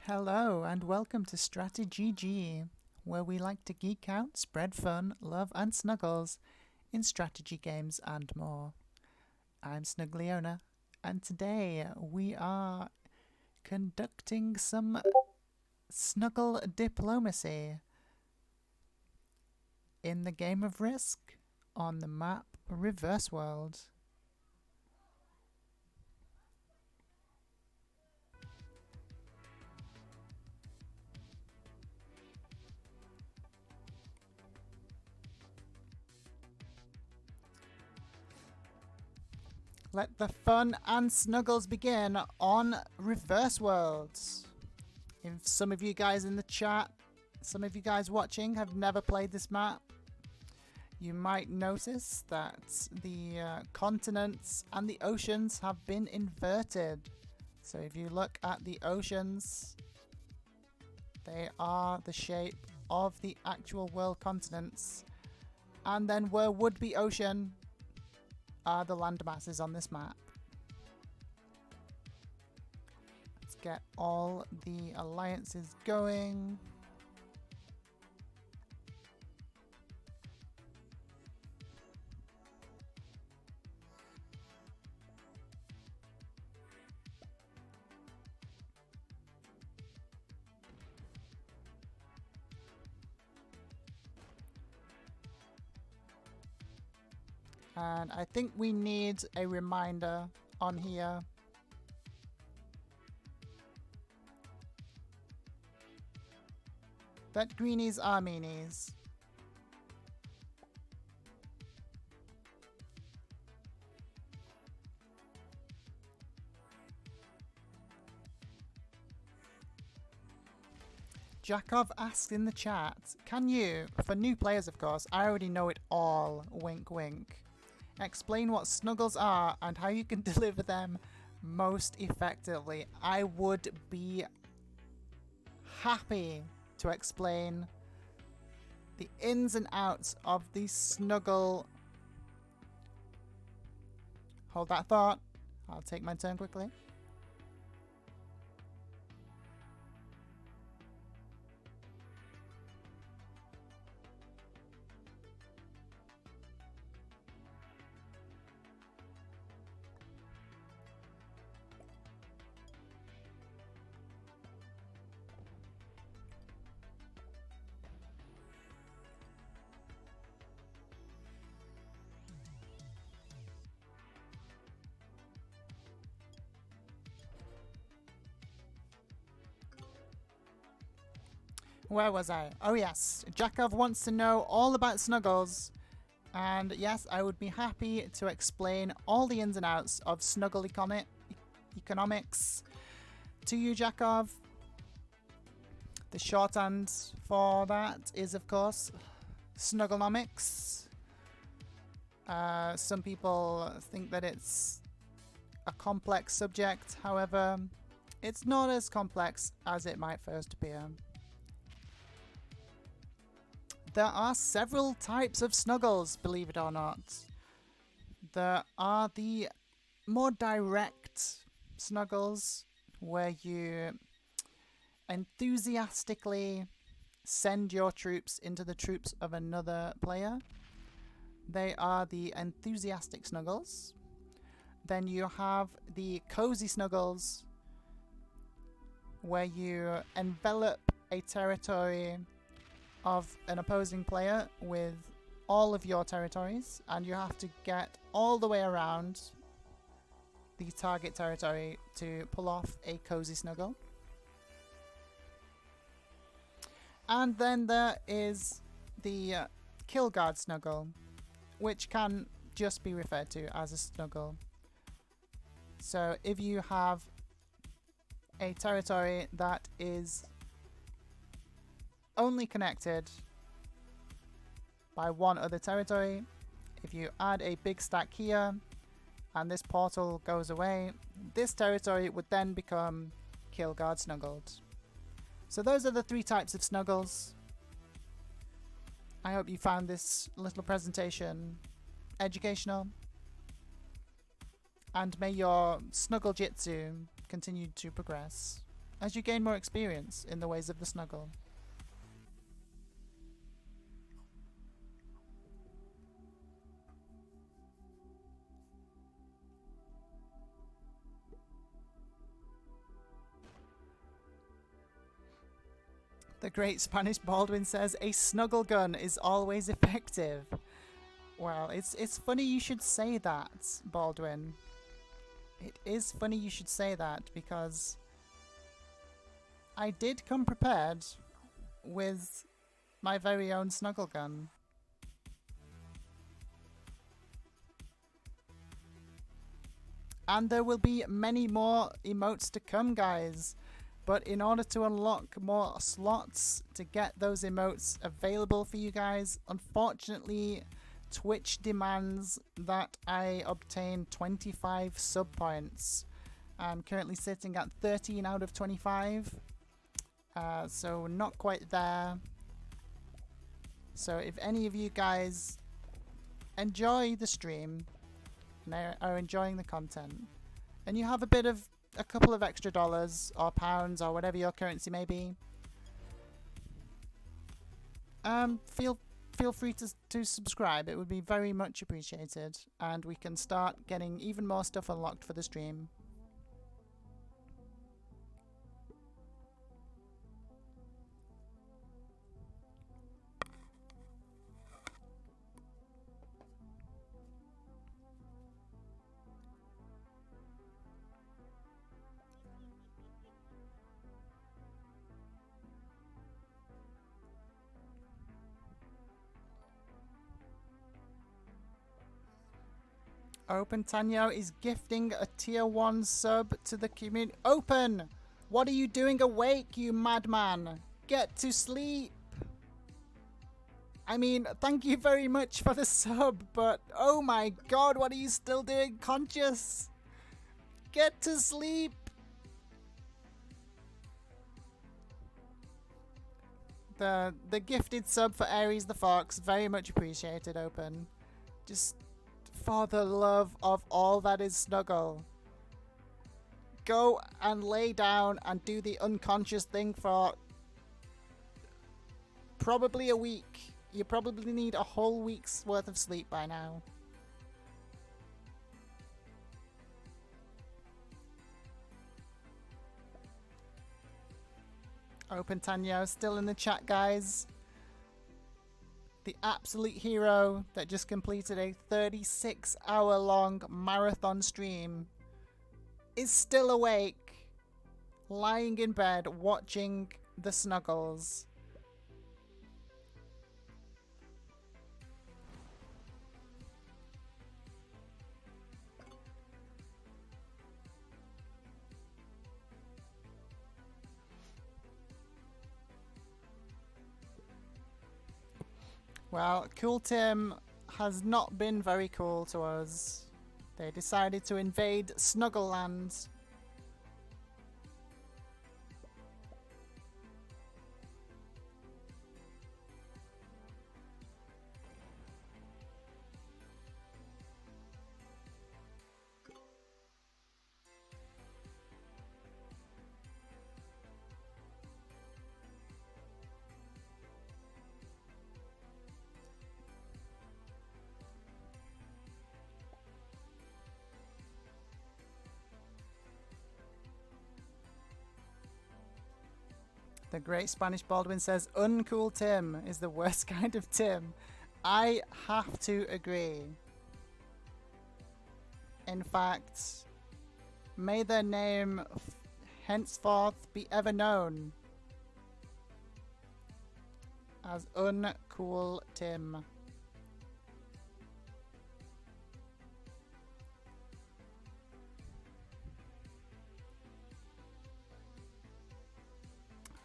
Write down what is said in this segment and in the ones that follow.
Hello and welcome to StratiGG, where we like to geek out, spread fun, love and snuggles in strategy games and more. I'm Snuggliona, and today we are conducting some snuggle diplomacy in the game of Risk on the map Reverse World. Let the fun and snuggles begin on Reverse Worlds. If some of you guys in the chat, some of you guys watching have never played this map, you might notice that the continents and the oceans have been inverted. So if you look at the oceans, they are the shape of the actual world continents. And then where would be ocean are the land masses on this map. Let's get all the alliances going. And I think we need a reminder on here. That greenies are meanies. Jakov asks in the chat, can you, for new players of course, I already know it all, wink wink, explain what snuggles are and how you can deliver them most effectively? I would be happy to explain the ins and outs of the snuggle. Hold that thought. I'll take my turn quickly. Where was I? Oh yes, Jakov wants to know all about snuggles. And yes, I would be happy to explain all the ins and outs of snuggle economics to you, Jakov. The shorthand for that is, of course, snugglenomics. Some people think that it's a complex subject. However, it's not as complex as it might first appear. There are several types of snuggles, believe it or not. There are the more direct snuggles, where you enthusiastically send your troops into the troops of another player. They are the enthusiastic snuggles. Then you have the cozy snuggles, where you envelop a territory of an opposing player with all of your territories, and you have to get all the way around the target territory to pull off a cozy snuggle. And then there is the kill guard snuggle, which can just be referred to as a snuggle. So if you have a territory that is only connected by one other territory, if you add a big stack here and this portal goes away, this territory would then become kill guard snuggled. So those are the three types of snuggles. I hope you found this little presentation educational, and may your snuggle jitsu continue to progress. as you gain more experience in the ways of the snuggle. The great Spanish Baldwin says, a snuggle gun is always effective. Well, it's funny you should say that, Baldwin. It is funny you should say that, because I did come prepared with my very own snuggle gun. And there will be many more emotes to come, guys. But in order to unlock more slots to get those emotes available for you guys, unfortunately, Twitch demands that I obtain 25 sub points. I'm currently sitting at 13 out of 25. So not quite there. So if any of you guys enjoy the stream and are enjoying the content, and you have a couple of extra dollars or pounds or whatever your currency may be, feel free to subscribe. It would be very much appreciated, and we can start getting even more stuff unlocked for the stream. Open Tanyo is gifting a tier 1 sub to the community. Open! What are you doing awake, you madman? Get to sleep! I mean, thank you very much for the sub, but oh my god, what are you still doing conscious? Get to sleep! The gifted sub for Aries the Fox, very much appreciated, Open. Just for the love of all that is snuggle, go and lay down and do the unconscious thing for probably a week. You probably need a whole week's worth of sleep by now. Open Tanyo still in the chat, guys. The absolute hero that just completed a 36-hour-long marathon stream is still awake, lying in bed watching the snuggles. Well, Cool Tim has not been very cool to us. They decided to invade Snuggleland. The great Spanish Baldwin says, uncool Tim is the worst kind of Tim. I have to agree. In fact, may their name henceforth be ever known as Uncool Tim.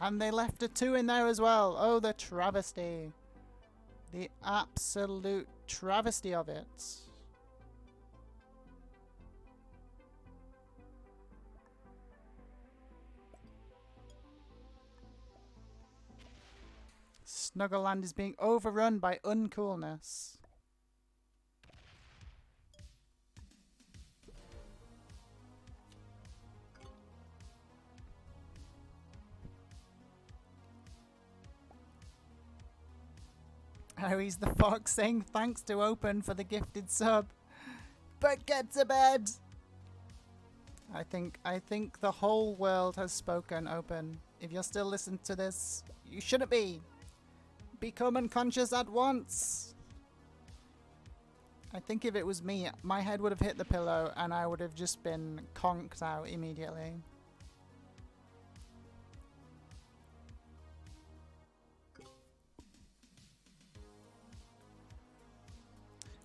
And they left a 2 in there as well. Oh, the travesty. The absolute travesty of it. Snuggleland is being overrun by uncoolness. Harry's the Fox saying thanks to Open for the gifted sub. But get to bed! I think the whole world has spoken, Open. If you're still listening to this, you shouldn't be. Become unconscious at once. I think if it was me, my head would have hit the pillow and I would have just been conked out immediately.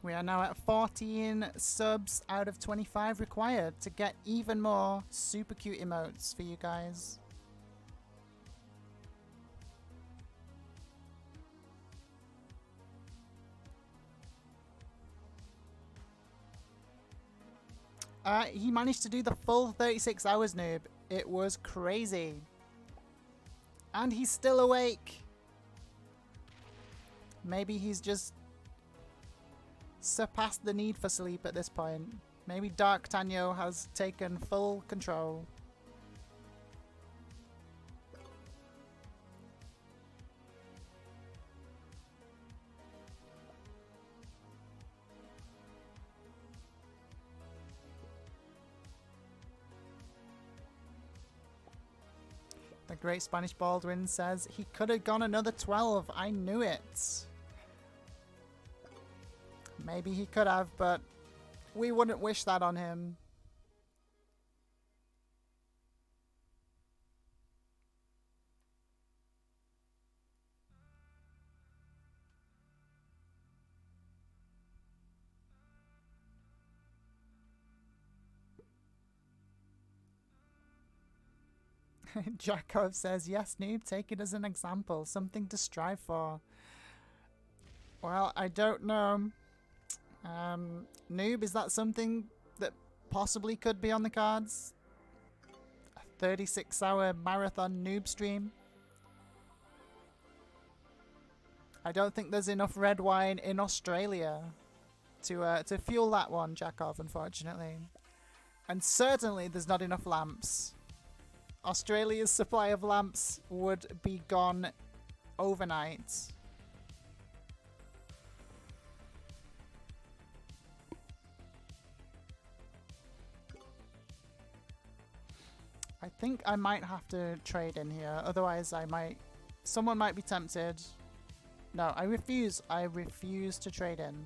We are now at 14 subs out of 25 required to get even more super cute emotes for you guys. He managed to do the full 36 hours, noob. It was crazy. And he's still awake. Maybe he's just surpassed the need for sleep at this point. Maybe Dark Tanyo has taken full control. The Great Spanish Baldwin says he could have gone another 12. I knew it. Maybe he could have, but we wouldn't wish that on him. Jakov says, yes, noob, take it as an example. Something to strive for. Well, I don't know. Noob, is that something that possibly could be on the cards? A 36-hour marathon noob stream? I don't think there's enough red wine in Australia to fuel that one, Jakov, unfortunately. And certainly there's not enough lamps. Australia's supply of lamps would be gone overnight. I think I might have to trade in here, otherwise someone might be tempted. No, I refuse to trade in.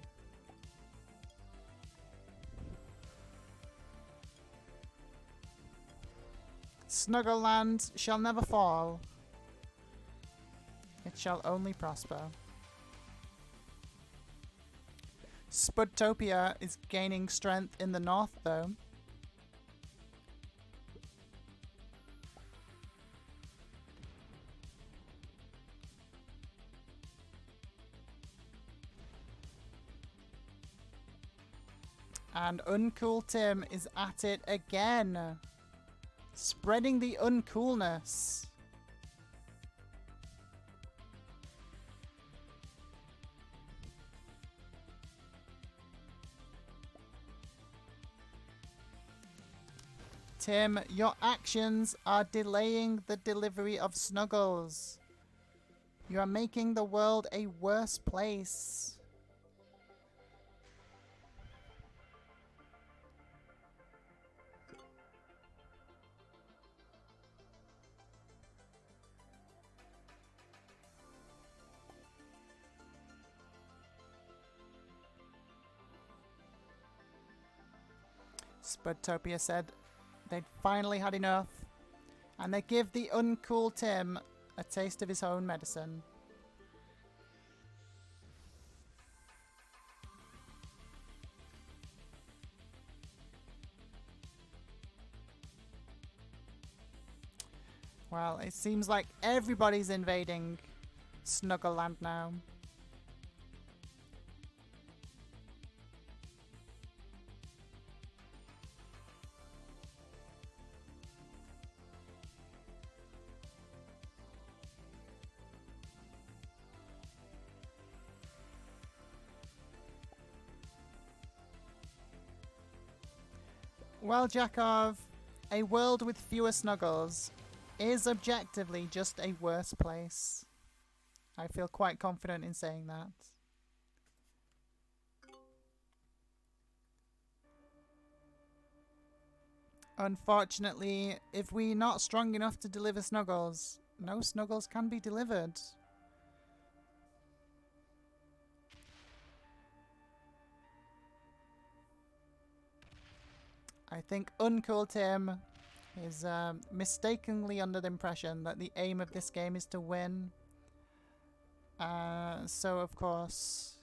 Snuggleland shall never fall. It shall only prosper. Spudtopia is gaining strength in the north, though. And Uncool Tim is at it again. Spreading the uncoolness. Tim, your actions are delaying the delivery of Snuggles. You are making the world a worse place. Spudtopia said they'd finally had enough, and they give the uncool Tim a taste of his own medicine. Well, it seems like everybody's invading Snuggleland now. Well, Jakov, a world with fewer Snuggles is objectively just a worse place. I feel quite confident in saying that. Unfortunately, if we're not strong enough to deliver snuggles, no snuggles can be delivered. I think Uncool Tim is mistakenly under the impression that the aim of this game is to win. So of course,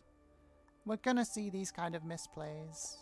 we're gonna see these kind of misplays.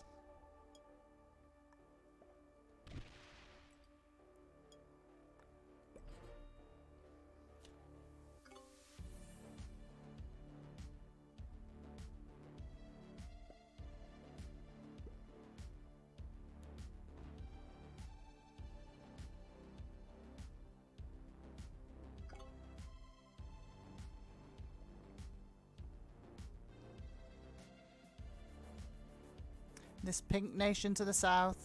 This pink nation to the south,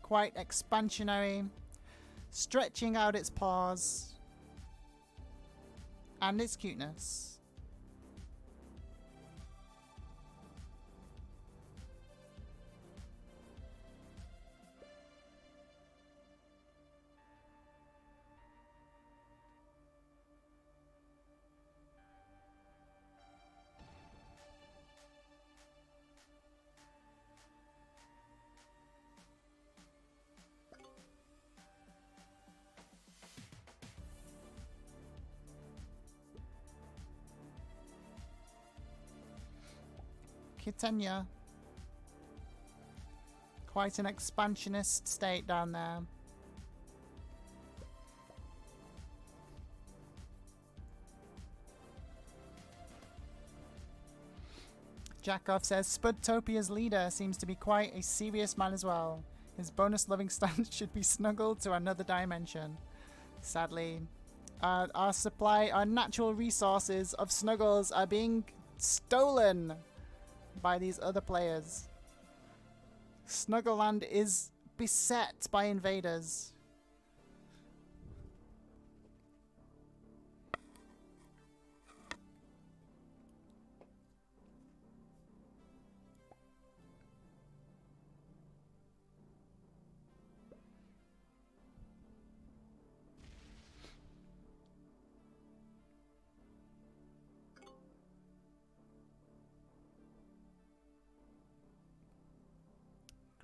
quite expansionary, stretching out its paws and its cuteness. Kitenya. Quite an expansionist state down there. Jakov says, Spudtopia's leader seems to be quite a serious man as well. His bonus-loving stance should be snuggled to another dimension. Sadly, our natural resources of snuggles are being stolen by these other players. Snuggleland is beset by invaders.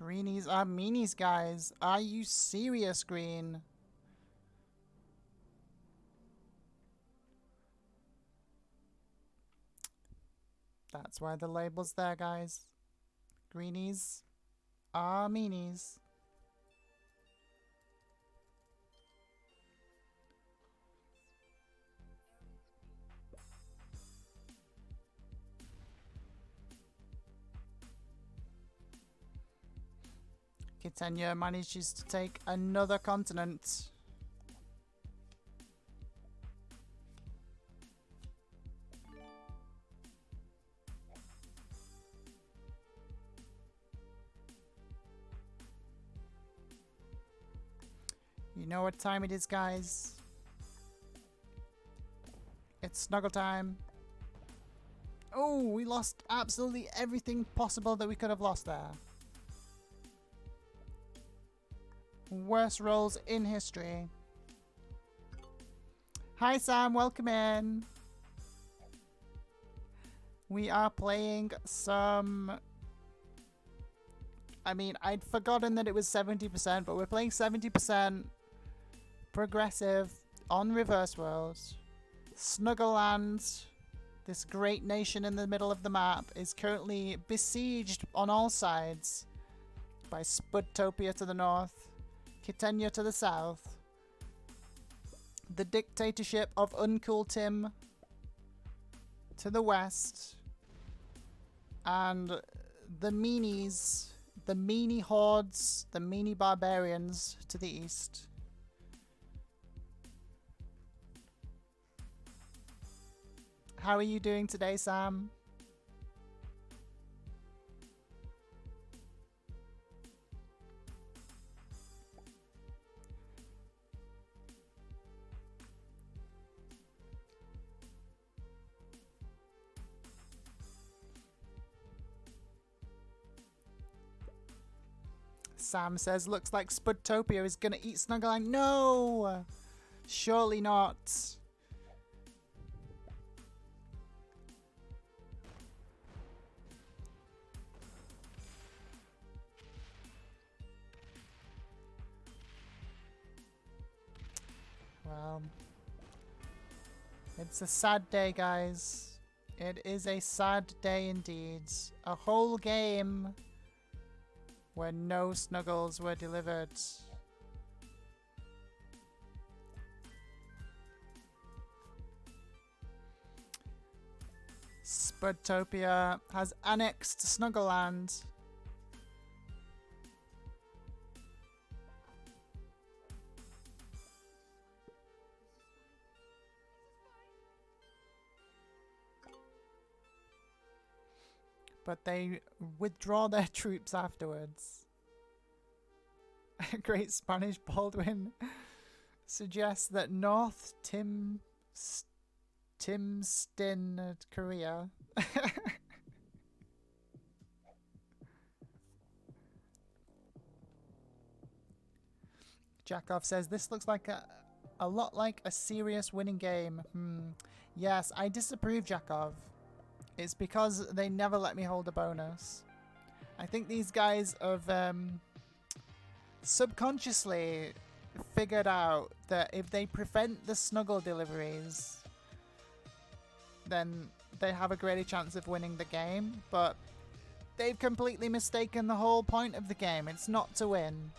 Greenies are meanies, guys. Are you serious, Green? That's why the label's there, guys. Greenies are meanies. Kitenya manages to take another continent. You know what time it is, guys. It's snuggle time. Oh, we lost absolutely everything possible that we could have lost there. Worst rolls in history. Hi Sam, welcome in. We are playing some... I mean, I'd forgotten that it was 70%, but we're playing 70% progressive on Reverse Worlds. Snuggleland, this great nation in the middle of the map, is currently besieged on all sides by Spudtopia to the north, Kitenya to the south, the dictatorship of Uncool Tim to the west, and the meanies, the meanie hordes, the meanie barbarians to the east. How are you doing today, Sam? Sam says, looks like Spudtopia is gonna eat Snuggleland. No! Surely not. Well, it's a sad day, guys. It is a sad day indeed. A whole game where no Snuggles were delivered. Spudtopia has annexed Snuggleland. But they withdraw their troops afterwards. Great Spanish Baldwin suggests that North Timstin, Korea. Jakov says, this looks like a lot like a serious winning game. Yes, I disapprove, Jakov. It's because they never let me hold a bonus. I think these guys have subconsciously figured out that if they prevent the Snuggle deliveries, then they have a greater chance of winning the game. But they've completely mistaken the whole point of the game. It's not to win.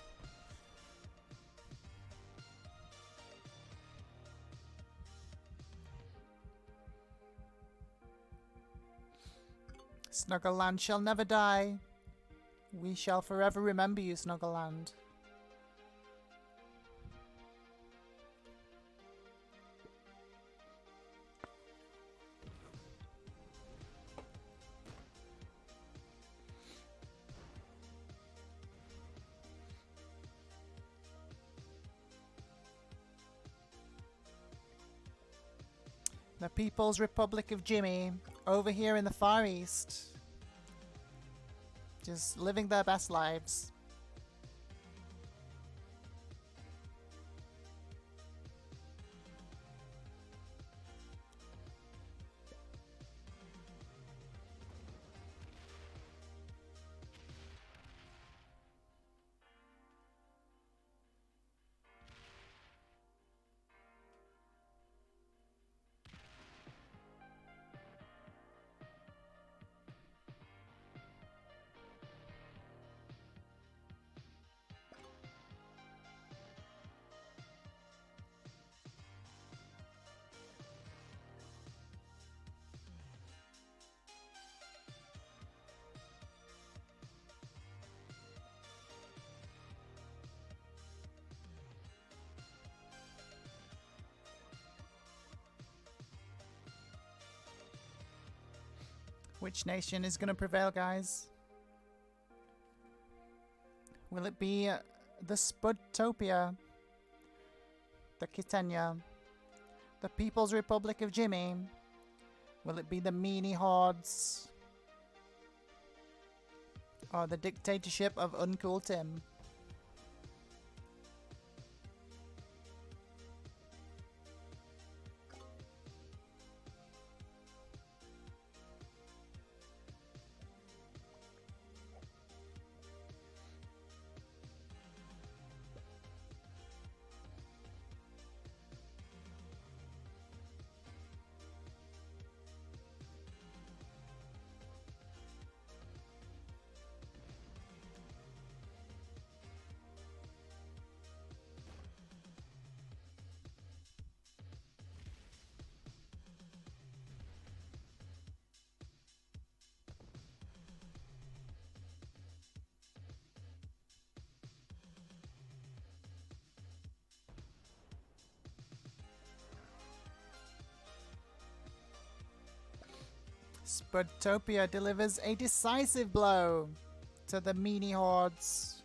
Snuggleland shall never die. We shall forever remember you, Snuggleland. The People's Republic of Jimmy, over here in the Far East. Just living their best lives. Which nation is going to prevail, guys? Will it be the Spudtopia, the Kitenia, the People's Republic of Jimmy? Will it be the Meanie Hordes? Or the dictatorship of Uncool Tim? Spudtopia delivers a decisive blow to the Meanie Hordes.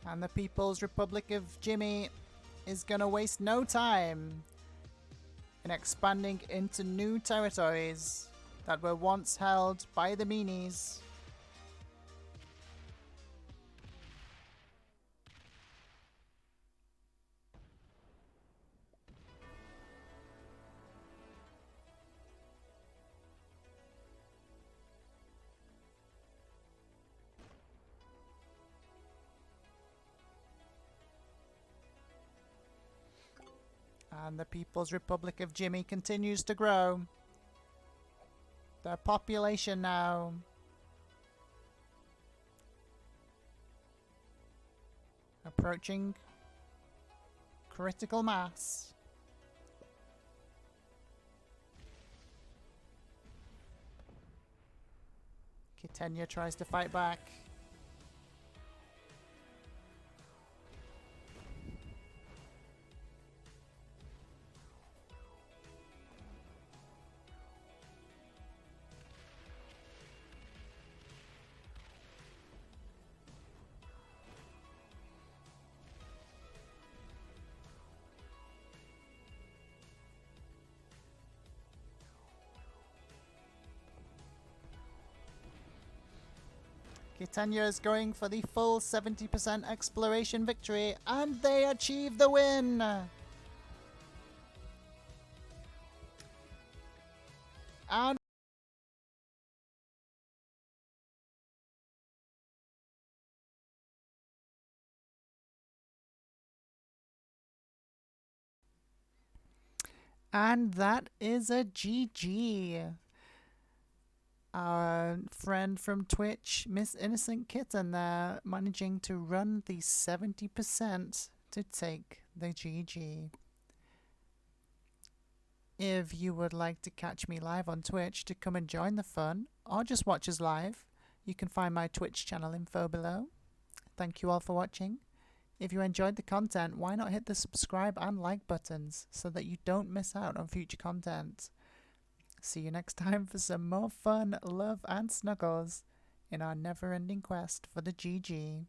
And the People's Republic of Jimmy is gonna waste no time and expanding into new territories that were once held by the meanies. And the People's Republic of Jimmy continues to grow. Their population now approaching critical mass. Kitenya tries to fight back. Kitenya is going for the full 70% exploration victory, and they achieve the win! And that is a GG. Our friend from Twitch, Miss Innocent Kitten there, managing to run the 70% to take the GG. If you would like to catch me live on Twitch to come and join the fun, or just watch us live, you can find my Twitch channel info below. Thank you all for watching. If you enjoyed the content, why not hit the subscribe and like buttons so that you don't miss out on future content. See you next time for some more fun, love and snuggles in our never-ending quest for the GG.